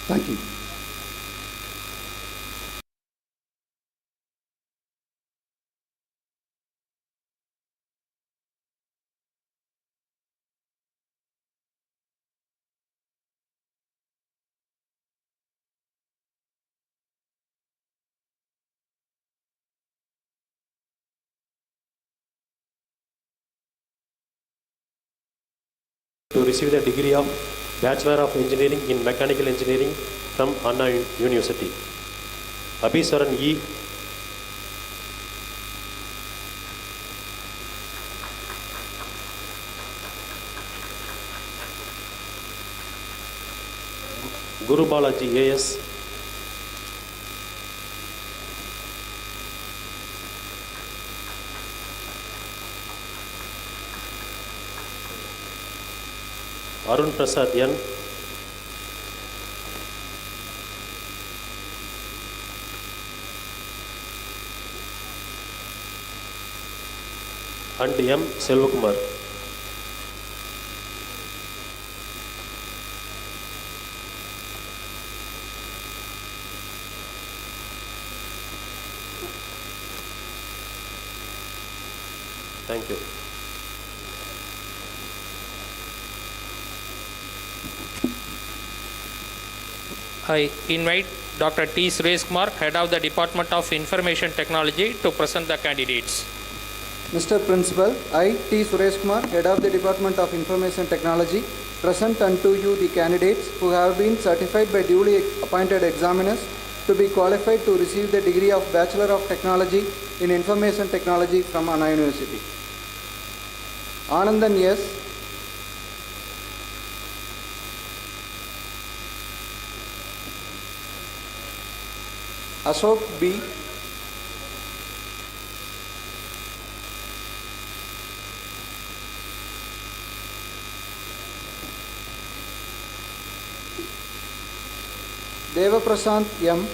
Thank you. To receive the degree of Bachelor of Engineering in Mechanical Engineering from Anna University. Abhisaran E. Guru Balaji A.S. Arun Prasad N, and M. Selvakumar. Thank you. I invite Dr. T. Suresh Kumar, Head of the Department of Information Technology, to present the candidates. Mr. Principal, I, T. Suresh Kumar, Head of the Department of Information Technology, present unto you the candidates who have been certified by duly appointed examiners to be qualified to receive the degree of Bachelor of Technology in Information Technology from Anna University. Anandan S. Ashok B. Devaprasant M.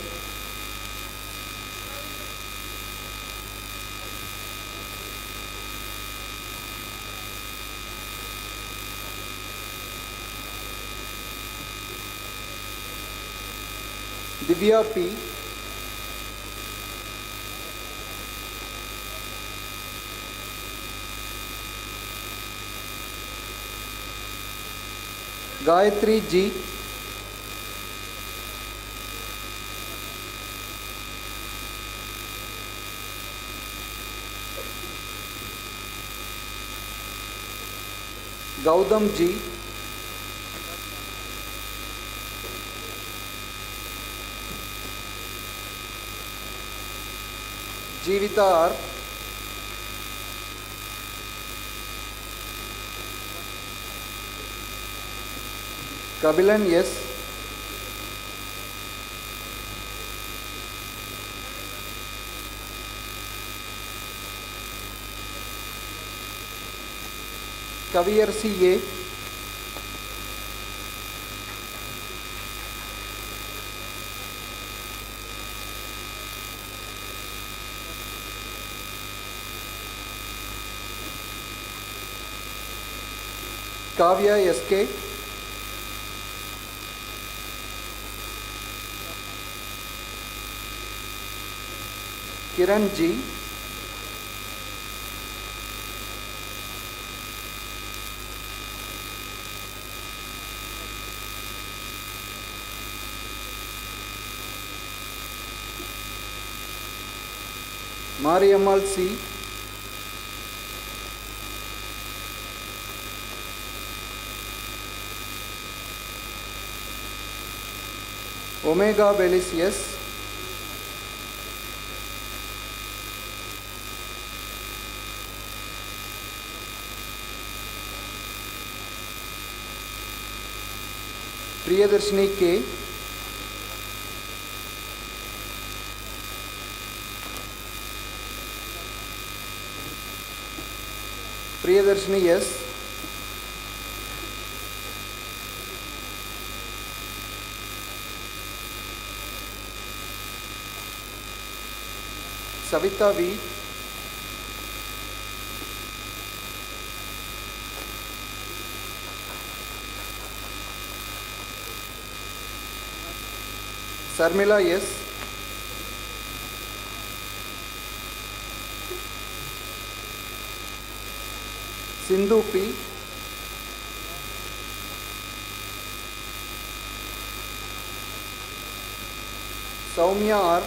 Divya P. Gayatri G. Gautam G. Jeevita R. Kabilan S. Kaviyarsi A. Kavya S.K. Kiran G. Mariammal C. Omega Bellis S. Priyadarshini K. Priyadarshini S. Savita V. Sarmila S. Sindhu P. Saumya R.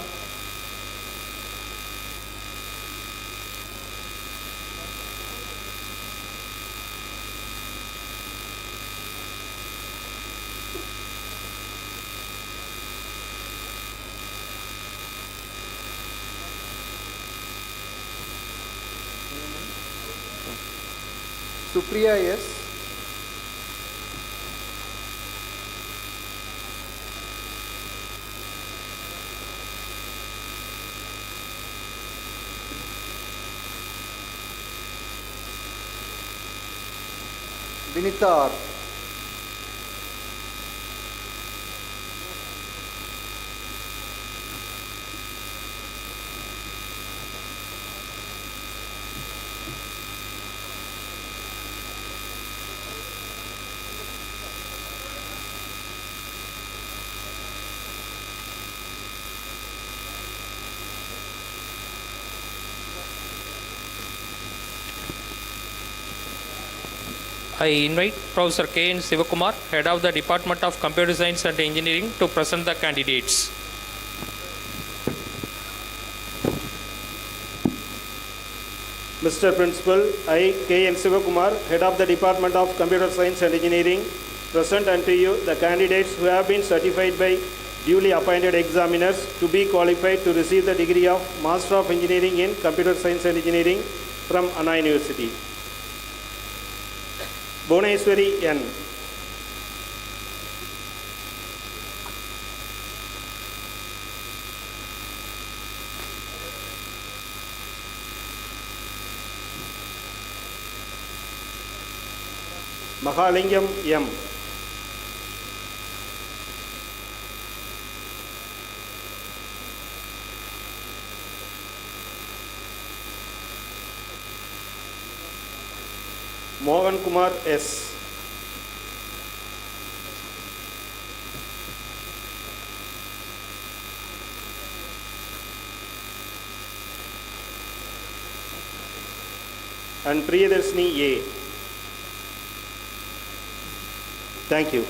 Supriya S. Vinita R. I invite Professor K.N. Sivakumar, Head of the Department of Computer Science and Engineering, to present the candidates. Mr. Principal, I, K.N. Sivakumar, Head of the Department of Computer Science and Engineering, present unto you the candidates who have been certified by duly appointed examiners to be qualified to receive the degree of Master of Engineering in Computer Science and Engineering from Anna University. Bhuvaneswari N. Mahalingam M. Mohan Kumar S. And Priyadarshini A. Thank you.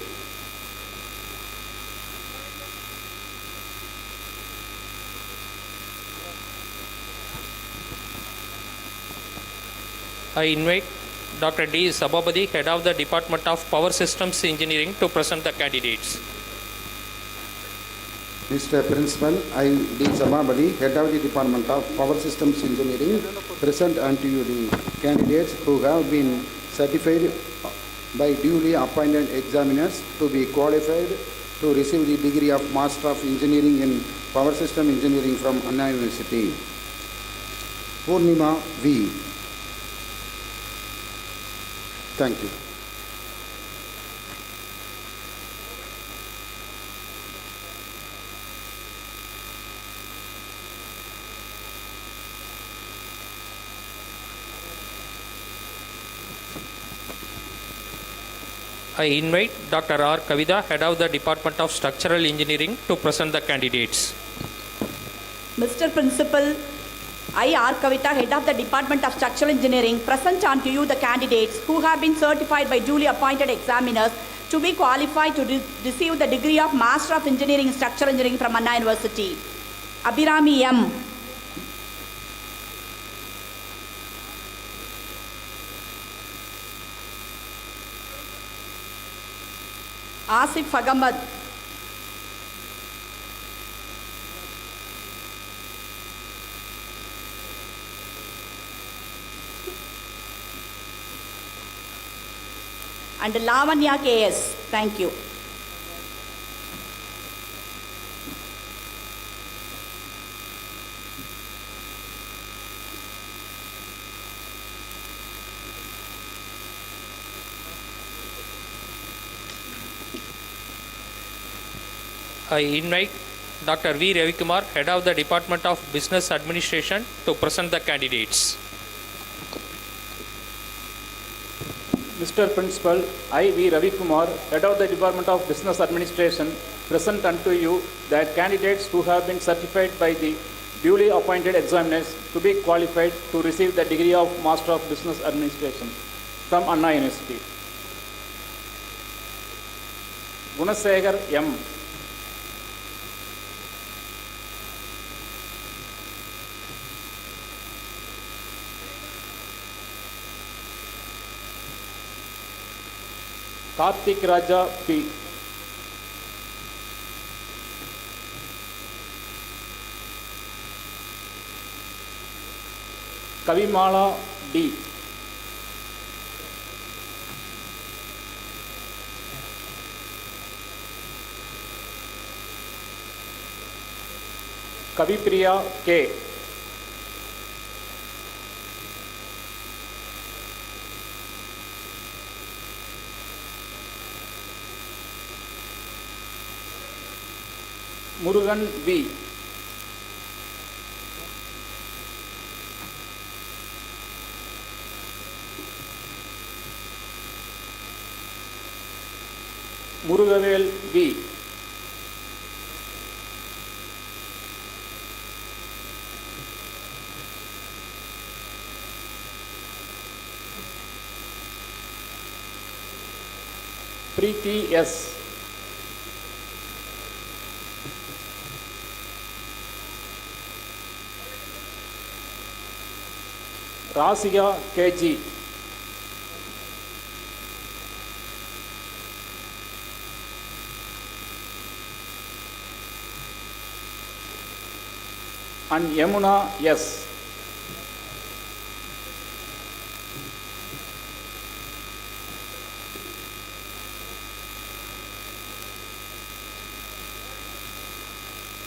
I invite Dr. D. Sabhabadi, Head of the Department of Power Systems Engineering, to present the candidates. Mr. Principal, I, D. Sabhabadi, Head of the Department of Power Systems Engineering, present unto you the candidates who have been certified by duly appointed examiners to be qualified to receive the degree of Master of Engineering in Power System Engineering from Anna University. Purnima V. Thank you. I invite Dr. R. Kavita, Head of the Department of Structural Engineering, to present the candidates. Mr. Principal, I, R. Kavita, Head of the Department of Structural Engineering, present unto you the candidates who have been certified by duly appointed examiners to be qualified to receive the degree of Master of Engineering in Structural Engineering from Anna University. Abhirami M. Asif Ahmad. And Lavanya KS. Thank you. I invite Dr. V. Ravikumar, Head of the Department of Business Administration, to present the candidates. Mr. Principal, I, V. Ravikumar, Head of the Department of Business Administration, present unto you the candidates who have been certified by the duly appointed examiners to be qualified to receive the degree of Master of Business Administration from Anna University. Gunasekhar M. Karthik Raja P. Kavimala D. Kavipriya K. Murugan V. Murugavel V. Preeti S. Rasia KG. And Yamuna S.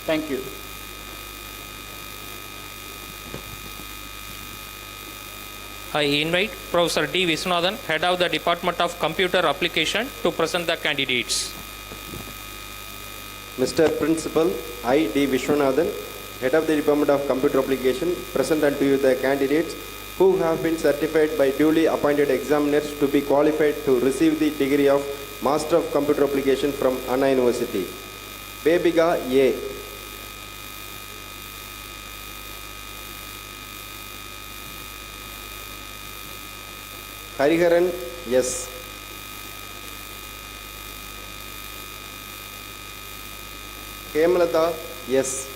Thank you. I invite Professor D. Viswanathan, Head of the Department of Computer Application, to present the candidates. Mr. Principal, I. D. Vishwanathan, Head of the Department of Computer Application, present unto you the candidates who have been certified by duly appointed examiners to be qualified to receive the degree of Master of Computer Application from Anna University. Bebiga A. Hariharan S. Hemalata S.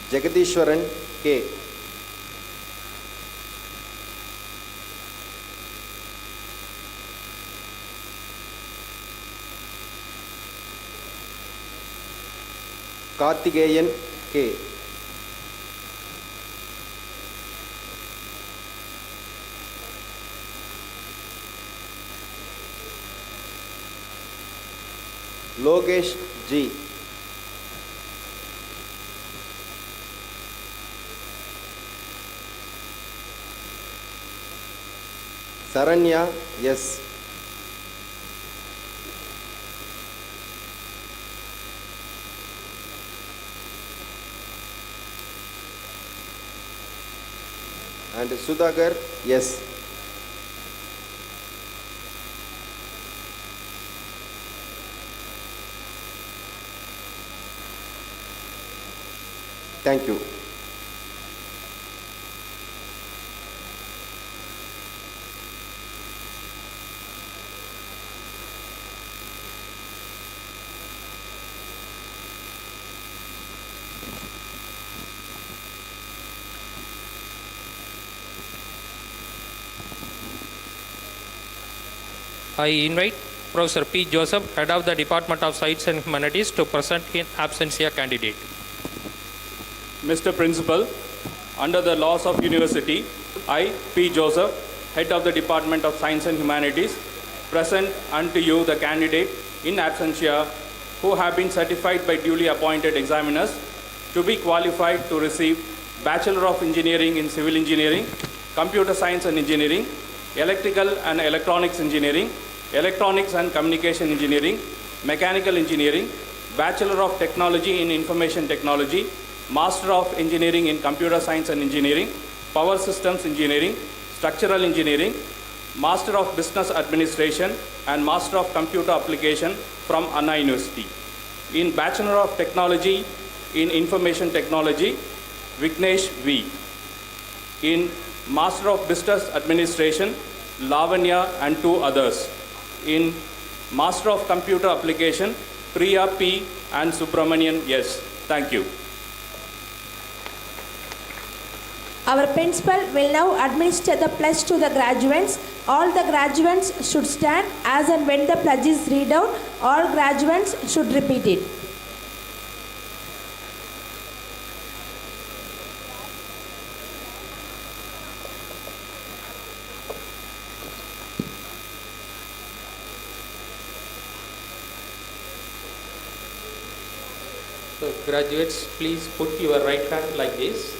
Jagadishwaran K. Karthikeyan K. Logesh G. Saranya S. And Sudhakar S. Thank you. I invite Professor P. Joseph, Head of the Department of Science and Humanities, to present in absentia candidate. Mr. Principal, under the laws of university, I, P. Joseph, Head of the Department of Science and Humanities, present unto you the candidate in absentia who have been certified by duly appointed examiners to be qualified to receive Bachelor of Engineering in Civil Engineering, Computer Science and Engineering, Electrical and Electronics Engineering, Electronics and Communication Engineering, Mechanical Engineering, Bachelor of Technology in Information Technology, Master of Engineering in Computer Science and Engineering, Power Systems Engineering, Structural Engineering, Master of Business Administration, and Master of Computer Application from Anna University. In Bachelor of Technology in Information Technology, Vignesh V. In Master of Business Administration, Lavanya and 2 others. In Master of Computer Application, Priya P. and Subramanian S. Thank you. Our principal will now administer the pledge to the graduates. All the graduates should stand as and when the pledge is read out. All graduates should repeat it. So graduates, please put your right hand like this.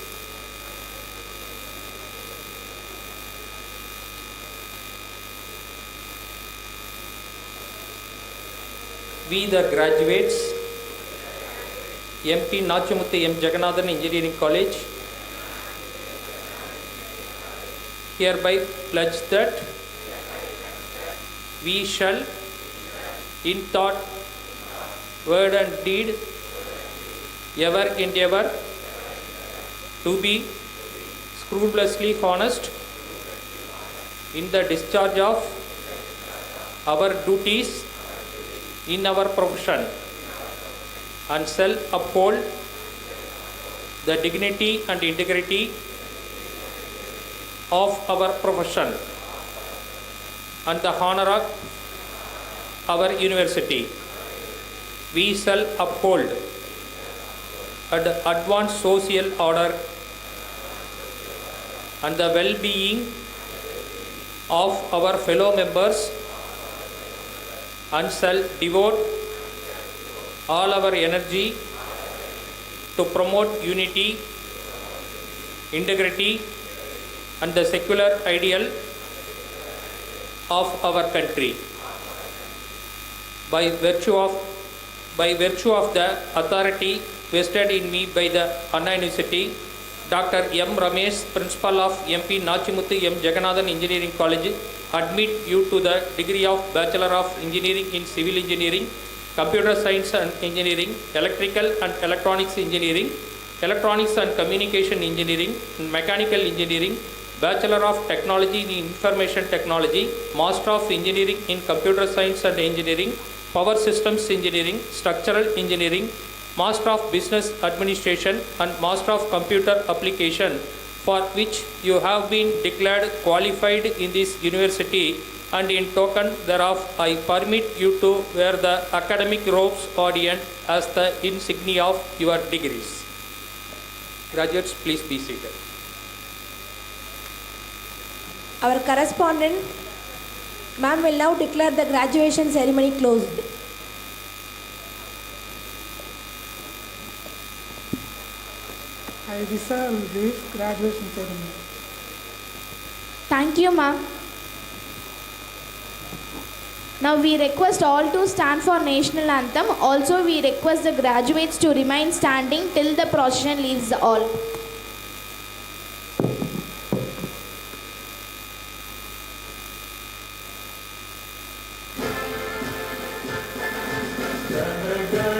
We the graduates, M.P.N.M.J Engineering College, hereby pledge that we shall, in thought, word and deed, ever endeavor to be scrupulously honest in the discharge of our duties in our profession, and shall uphold the dignity and integrity of our profession and the honor of our university. We shall uphold and advance social order and the well-being of our fellow members, and shall devote all our energy to promote unity, integrity, and the secular ideal of our country. By virtue of the authority vested in me by the Anna University, Dr. M. Ramesh, Principal of M.P.N.M.J Jagannathan Engineering College, admit you to the degree of Bachelor of Engineering in Civil Engineering, Computer Science and Engineering, Electrical and Electronics Engineering, Electronics and Communication Engineering, Mechanical Engineering, Bachelor of Technology in Information Technology, Master of Engineering in Computer Science and Engineering, Power Systems Engineering, Structural Engineering, Master of Business Administration and Master of Computer Application, for which you have been declared qualified in this university, and in token thereof I permit you to wear the academic robes ordained as the insignia of your degrees. Graduates, please be seated. Our correspondent, ma'am, will now declare the graduation ceremony closed. I dissolve this graduation ceremony. Thank you, ma'am. Now we request all to stand for national anthem. Also we request the graduates to remain standing till the procession leaves the hall. Jai